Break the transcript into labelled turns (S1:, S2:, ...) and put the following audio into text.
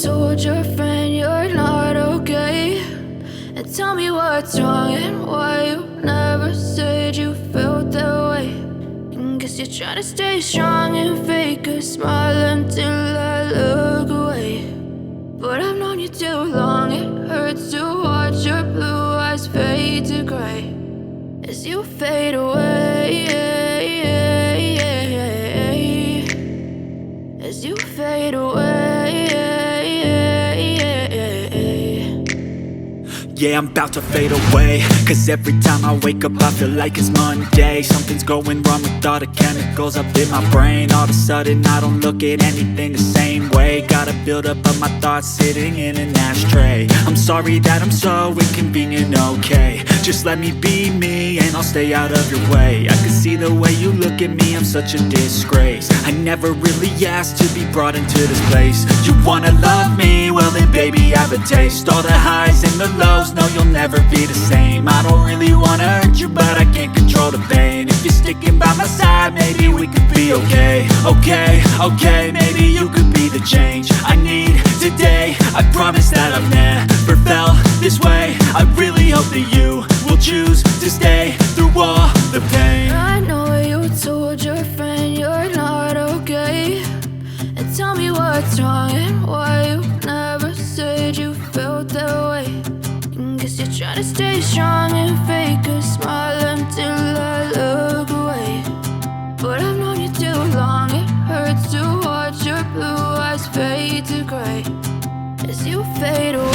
S1: told your friend you're not okay, and tell me what's wrong and why you never said you felt that way. And guess you're trying to stay strong and fake a smile until I look away. But I've known you too long, it hurts to watch your blue eyes fade to gray as you fade away, as you fade away.
S2: Yeah, I'm about to fade away, cause every time I wake up I feel like it's Monday. Something's going wrong with all the chemicals up in my brain. All of a sudden I don't look at anything the same way. Gotta build up of my thoughts sitting in an ashtray. I'm sorry that I'm so inconvenient, okay. Just let me be me and I'll stay out of your way. I can see the way you look at me, I'm such a disgrace. I never really asked to be brought into this place. You wanna love me? Well then baby I have a taste. All the highs and the lows, no you'll never be the same. I don't really wanna hurt you but I can't control the pain. If you're sticking by my side maybe we could be okay. Okay, maybe you could be the change I need today. I promise that I've never felt this way. I really hope that you will choose to stay through all the pain.
S1: I know you told your friend you're not okay, and tell me what's wrong and why you never said you felt that way. And guess you're trying to stay strong and fake a smile until I look away. But I've known you too long, it hurts to watch your blue eyes fade to gray as you fade away.